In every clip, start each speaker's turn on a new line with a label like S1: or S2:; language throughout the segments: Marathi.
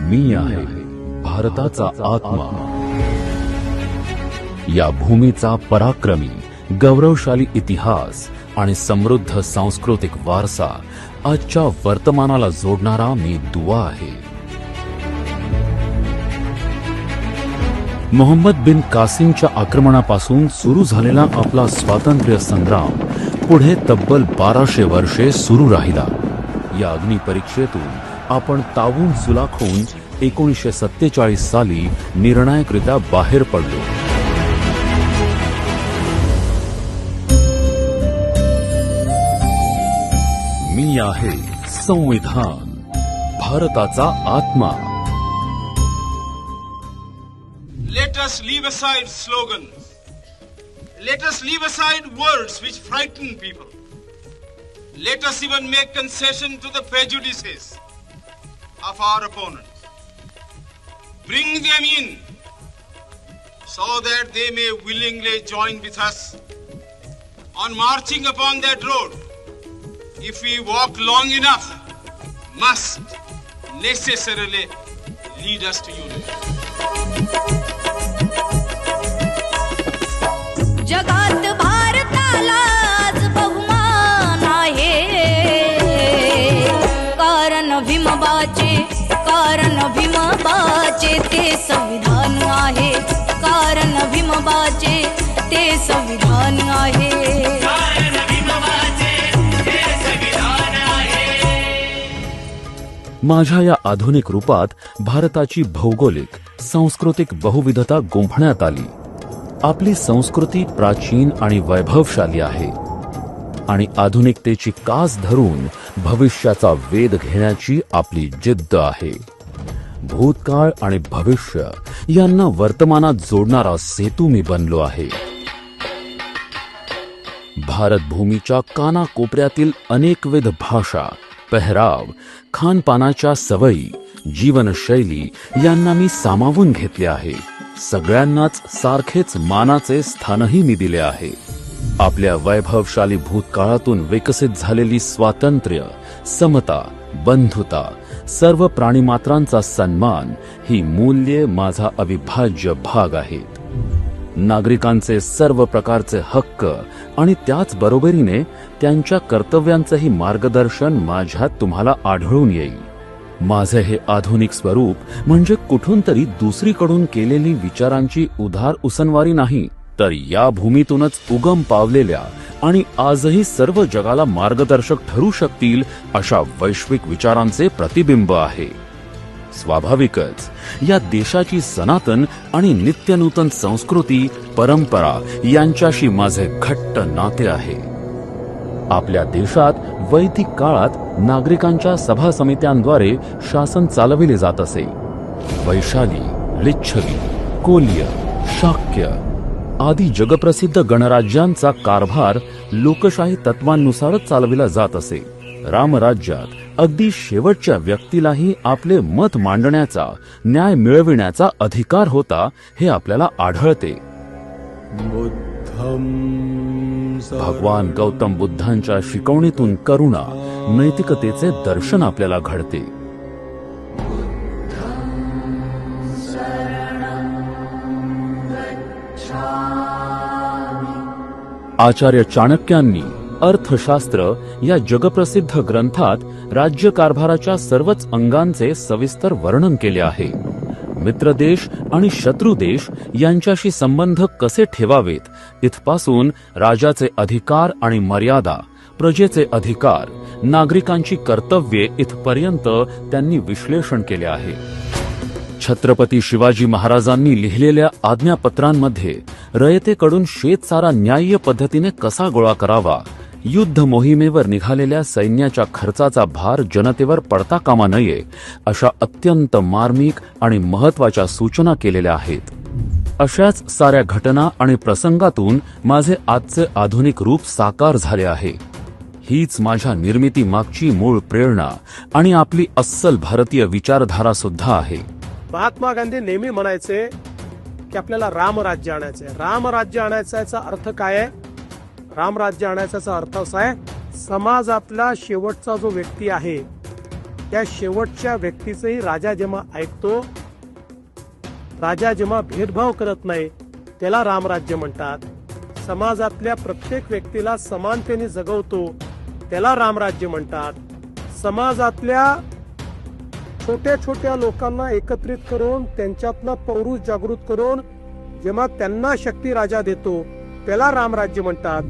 S1: मी आहे भारताचा आत्मा. या भूमीचा पराक्रमी गौरवशाली इतिहास आणि समृद्ध सांस्कृतिक वारसा आजच्या वर्तमानाला जोडणारा मी दुवा आहे. मोहम्मद बिन कासिमच्या आक्रमणापासून सुरू झालेला आपला स्वातंत्र्य संग्राम पुढे तब्बल 1200 वर्षे सुरू राहिला. या अग्निपरीक्षेतून आपण तावून सुलाखून 1947 साली निर्णायकरित्या बाहेर पडलो. मी आहे संविधान, भारताचा आत्मा.
S2: Let us leave aside slogans. Let us leave aside words which frighten people. Let us even make concession to the prejudices of our opponents. Bring them in so that they may willingly join with us on marching upon that road. If we walk long enough, must necessarily lead us to unity.
S3: जगात भारताला आज बहुमान आहे, कारण भीमबाचे ते संविधान आहे, कारण भीमबाचे ते संविधान आहे.
S1: माझ्या या आधुनिक रूपात भारताची भौगोलिक सांस्कृतिक बहुविधता गुंफण्यात आली. आपली संस्कृती प्राचीन आणि वैभवशाली आहे आणि आधुनिकतेची कास धरून भविष्याचा वेध घेण्याची आपली जिद्द आहे. भूतकाळ आणि भविष्य यांना वर्तमानात जोडणारा सेतू मी बनलो आहे. भारत भूमीच्या कानाकोपऱ्यातील अनेकविध भाषा, पेहराव, खानपानाच्या सवयी, जीवनशैली यांना मी सामावून घेतले आहे. सगळ्यांनाच सारखेच मानाचे स्थानही मी दिले आहे. आपल्या वैभवशाली भूतकाळातून विकसित झालेली स्वातंत्र्य, समता, बंधुता, सर्व प्राणीमात्रांचा सन्मान ही मूल्ये माझा अविभाज्य भाग आहेत. नागरिकांचे सर्व प्रकारचे हक्क आणि त्याच बरोबरीने त्यांच्या कर्तव्यांचेही मार्गदर्शन माझ्यात तुम्हाला आढळून येईल. माझे हे आधुनिक स्वरूप म्हणजे कुठून तरी दुसरीकडून केलेली विचारांची उधार उसनवारी नाही, तर या भूमीतूनच उगम पावलेल्या आणि आजही सर्व जगाला मार्गदर्शक ठरू शकतील अशा वैश्विक विचारांचे प्रतिबिंब आहे. स्वाभाविकच या देशाची सनातन आणि नित्यनूतन संस्कृती, परंपरा यांच्याशी माझे घट्ट नाते आहे. आपल्या देशात वैदिक काळात नागरिकांच्या सभा समित्यांद्वारे शासन चालविले जात असे. वैशाली, लिच्छवी, कोल्य, शाक्य आदी जगप्रसिद्ध गणराज्यांचा कारभार लोकशाही तत्वांनुसारच चालविला जात असे. रामराज्यात अगदी शेवटच्या व्यक्तीलाही आपले मत मांडण्याचा, न्याय मिळविण्याचा अधिकार होता हे आपल्याला आढळते. भगवान गौतम बुद्धांच्या शिकवणीतून करुणा, नैतिकतेचे दर्शन आपल्याला घडते. आचार्य चाणक्यांनी अर्थशास्त्र या जगप्रसिद्ध ग्रंथात राज्यकारभाराच्या सर्वच अंगांचे सविस्तर वर्णन केले आहे. मित्रदेश आणि शत्रुदेश यांच्याशी संबंध कसे ठेवावेत इथपासून राजाचे अधिकार आणि मर्यादा, प्रजेचे अधिकार, नागरिकांची कर्तव्ये इथपर्यंत त्यांनी विश्लेषण केले आहे. छत्रपती शिवाजी महाराजांनी लिहिलेल्या आज्ञापत्रांमध्ये रयतेकडून शेतसारा न्याय्य पद्धतीने कसा गोळा करावा, युद्ध मोहिमेवर निघालेल्या सैन्याच्या खर्चाचा भार जनतेवर पडता कामा नये अशा अत्यंत मार्मिक आणि महत्वाच्या सूचना केलेल्या आहेत. अशाच साऱ्या घटना आणि प्रसंगातून माझे आजचे आधुनिक रूप साकार झाले आहे. हीच माझ्या निर्मिती मागची मूळ प्रेरणा आणि आपली अस्सल भारतीय विचारधारा सुद्धा आहे.
S4: महात्मा गांधी नेहमी म्हणायचे की आपल्याला रामराज्य आणायचंय. रामराज्य आणायचा अर्थ काय आहे? रामराज्य आणायचा अर्थ असा आहे, समाजातला शेवटचा जो व्यक्ती आहे त्या शेवटच्या व्यक्तीचंही राजा जेव्हा ऐकतो, राजा जेव्हा भेदभाव करत नाही, त्याला रामराज्य म्हणतात. समाजातल्या प्रत्येक व्यक्तीला समानतेने जगवतो, त्याला रामराज्य म्हणतात. समाजातल्या छोट्या छोट्या लोकांना एकत्रित करून त्यांच्यातनं पौरुष जागृत करून जेव्हा त्यांना शक्ती राजा देतो, त्याला रामराज्य म्हणतात.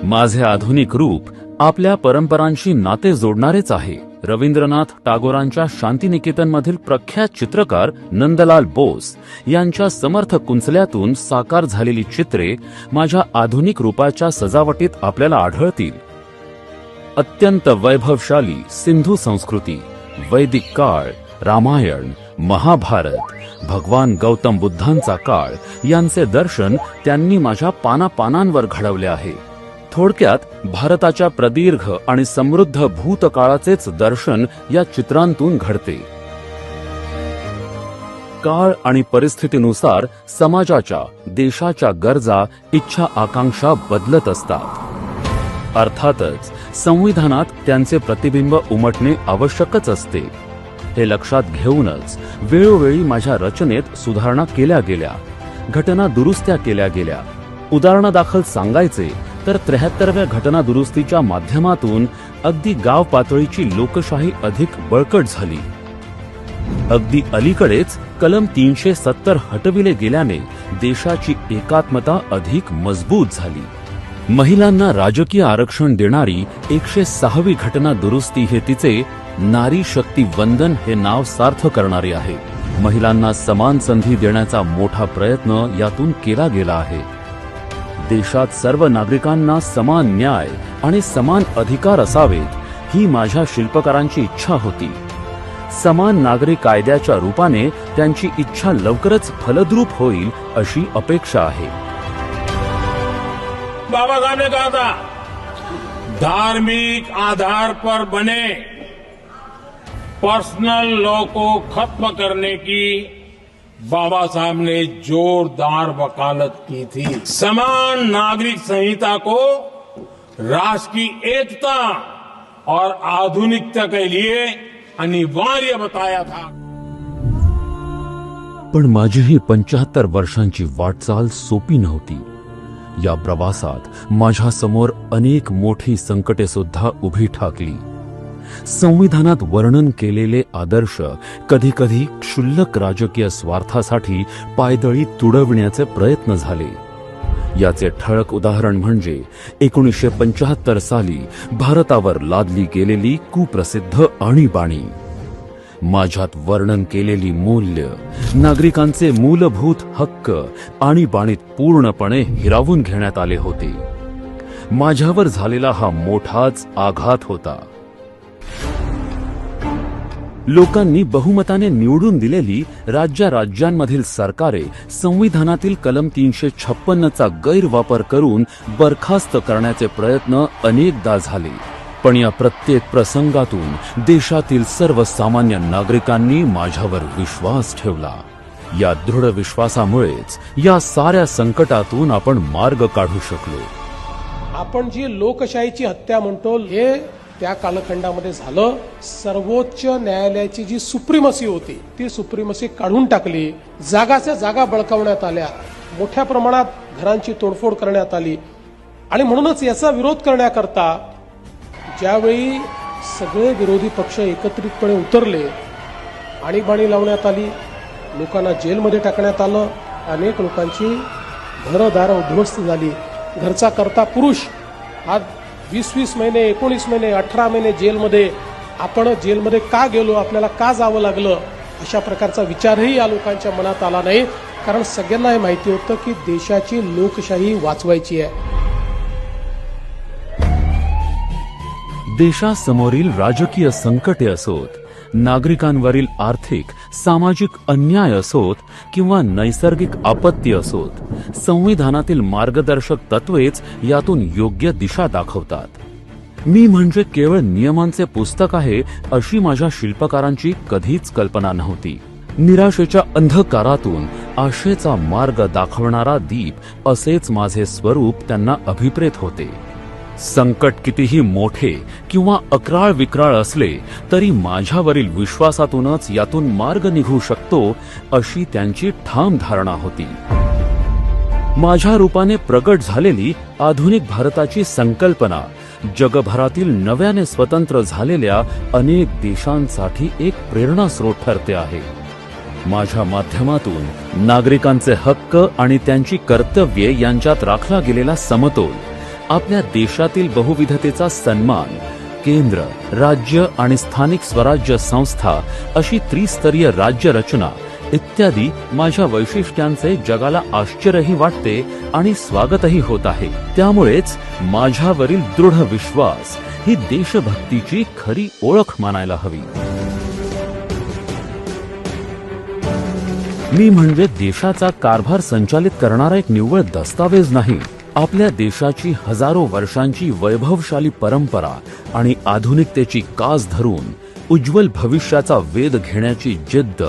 S1: माझे आधुनिक रूप आपल्या परंपरांशी नाते जोडणारेच आहे. रवींद्रनाथ टागोरांच्या शांतिनिकेतनमधील प्रख्यात चित्रकार नंदलाल बोस यांच्या समर्थ कुंचल्यातून साकार झालेली चित्रे माझ्या आधुनिक रूपाच्या सजावटीत आपल्याला आढळतील. अत्यंत वैभवशाली सिंधू संस्कृती, वैदिक काळ, रामायण, महाभारत, भगवान गौतम बुद्धांचा काळ यांचे दर्शन त्यांनी माझ्या पानापानांवर घडवले आहे. थोडक्यात भारताच्या प्रदीर्घ आणि समृद्ध भूतकाळाचेच दर्शन या चित्रांतून घडते. काळ आणि परिस्थितीनुसार समाजाच्या, देशाच्या गरजा, इच्छा, आकांक्षा बदलत असतात. अर्थातच संविधानात त्यांचे प्रतिबिंब उमटणे आवश्यकच असते. हे लक्षात घेऊनच वेळोवेळी माझ्या रचनेत सुधारणा केल्या गेल्या, घटना दुरुस्त्या केल्या गेल्या. उदाहरणादाखल सांगायचे तर 73व्या घटना दुरुस्तीच्या माध्यमातून अगदी गाव पातळीची लोकशाही अधिक बळकट झाली. अगदी अलीकडेच कलम 370 हटविले गेल्याने देशाची एकात्मता अधिक मजबूत झाली. महिलांना राजकीय आरक्षण देणारी 106वी घटना दुरुस्ती हे तिचे नारी शक्ती वंदन हे नाव सार्थ करणारी आहे. महिलांना समान संधी देण्याचा मोठा प्रयत्न यातून केला गेला आहे. देशात सर्व नागरिकांना समान न्याय आणि समान अधिकार असावेत ही माझ्या शिल्पकारांची इच्छा होती. समान नागरिक कायद्याच्या रूपाने त्यांची इच्छा लवकरच फलद्रूप होईल अशी अपेक्षा आहे.
S5: बाबा साहब ने कहा था, धार्मिक आधार पर बने पर्सनल लॉ को खत्म करने की बाबा साहब ने जोरदार वकालत की थी. समान नागरिक संहिता को राष्ट्र की एकता और आधुनिकता के लिए अनिवार्य बताया था.
S1: पण माझी ही 75 वर्षांची वाटचाल सोपी नव्हती. या प्रवासात माझ्यासमोर अनेक मोठी संकटे सुद्धा उभी ठाकली. संविधानात वर्णन केलेले आदर्श कधी कधी क्षुल्लक राजकीय स्वार्थासाठी पायदळी तुडविण्याचे प्रयत्न झाले. याचे ठळक उदाहरण म्हणजे 1975 साली भारतावर लादली गेलेली कुप्रसिद्ध आणीबाणी. माझ्यात वर्णन केलेली मूल्य, नागरिकांचे मूलभूत हक्क आणीबाणीत पूर्णपणे हिरावून घेण्यात आले होते. माझ्यावर झालेला हा मोठाच आघात होता. लोकांनी बहुमताने निवडून दिलेली राज्यांमधील सरकारे संविधानातील कलम 356चा गैरवापर करून बरखास्त करण्याचे प्रयत्न अनेकदा झाले. पण या प्रत्येक प्रसंगातून देशातील सर्वसामान्य नागरिकांनी माझ्यावर विश्वास ठेवला. या दृढ विश्वासामुळेच या साऱ्या संकटातून आपण मार्ग काढू शकलो.
S4: आपण जी लोकशाहीची हत्या म्हणतो, हे त्या कालखंडामध्ये झालं. सर्वोच्च न्यायालयाची जी सुप्रीमसी होती, ती सुप्रीमसी काढून टाकली. जागाच्या जागा बळकावण्यात आल्या. मोठ्या प्रमाणात घरांची तोडफोड करण्यात आली. आणि म्हणूनच याचा विरोध करण्याकरता ज्यावेळी सगळे विरोधी पक्ष एकत्रितपणे उतरले, आणीबाणी लावण्यात आली, लोकांना जेलमध्ये टाकण्यात आलं. अनेक लोकांची घरदारं उद्ध्वस्त झाली. घरचा करता पुरुष आज 20-20 महिने, 19 महिने, 18 महिने जेलमध्ये. आपण जेलमध्ये का गेलो, आपल्याला का जावं लागलं, अशा प्रकारचा विचारही या लोकांच्या मनात आला नाही. कारण सगळ्यांना हे माहिती होतं की देशाची लोकशाही वाचवायची आहे.
S1: देशासमोरील राजकीय संकटे असोत, नागरिकांवरील आर्थिक सामाजिक अन्याय असोत किंवा नैसर्गिक आपत्ती असोत, संविधानातील मार्गदर्शक तत्वेच यातून योग्य दिशा दाखवतात. मी म्हणजे केवळ नियमांचे पुस्तक आहे अशी माझ्या शिल्पकारांची कधीच कल्पना नव्हती. निराशेच्या अंधकारातून आशेचा मार्ग दाखवणारा दीप असेच माझे स्वरूप त्यांना अभिप्रेत होते. संकट कितीही मोठे किंवा अक्राळ विक्राळ असले तरी माझ्यावरील विश्वासातूनच यातून मार्ग निघू शकतो, अशी त्यांची ठाम धारणा होती. माझ्या रूपाने प्रगट झालेली आधुनिक भारताची संकल्पना जगभरातील नव्याने स्वतंत्र झालेल्या अनेक देशांसाठी एक प्रेरणास्रोत ठरते आहे. माझ्या माध्यमातून नागरिकांचे हक्क आणि त्यांची कर्तव्ये यांच्यात राखला गेलेला समतोल, आपल्या देशातील बहुविधतेचा सन्मान, केंद्र, राज्य आणि स्थानिक स्वराज्य संस्था अशी त्रिस्तरीय राज्य रचना इत्यादी माझ्या वैशिष्ट्यांचे जगाला आश्चर्यही वाटते आणि स्वागतही होत आहे. त्यामुळेच माझ्यावरील दृढ विश्वास ही देशभक्तीची खरी ओळख मानायला हवी. मी म्हणजे देशाचा कारभार संचालित करणारा एक निव्वळ दस्तावेज नाही. आपल्या देशाची हजारो वर्षांची वैभवशाली परंपरा आणि आधुनिकतेची कास धरून उज्ज्वल भविष्याचा वेध घेण्याची जिद्द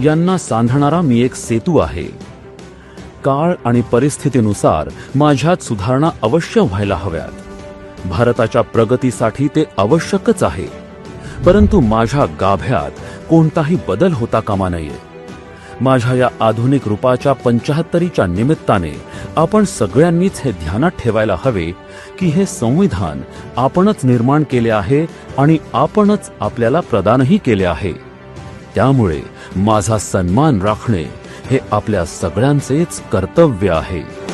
S1: यांना सांधणारा मी एक सेतू आहे. काळ आणि परिस्थितीनुसार माझ्यात सुधारणा अवश्य व्हायला हव्यात. भारताच्या प्रगतीसाठी ते आवश्यकच आहे. परंतु माझ्या गाभ्यात कोणताही बदल होता कामा नये. माझ्या या आधुनिक रूपाच्या 75च्या निमित्ताने आपण सगळ्यांनीच हे ध्यानात ठेवायला हवे की हे संविधान आपणच निर्माण केले आहे आणि आपणच आपल्याला प्रदानही केले आहे. त्यामुळे माझा सन्मान राखणे हे आपल्या सगळ्यांचेच कर्तव्य आहे.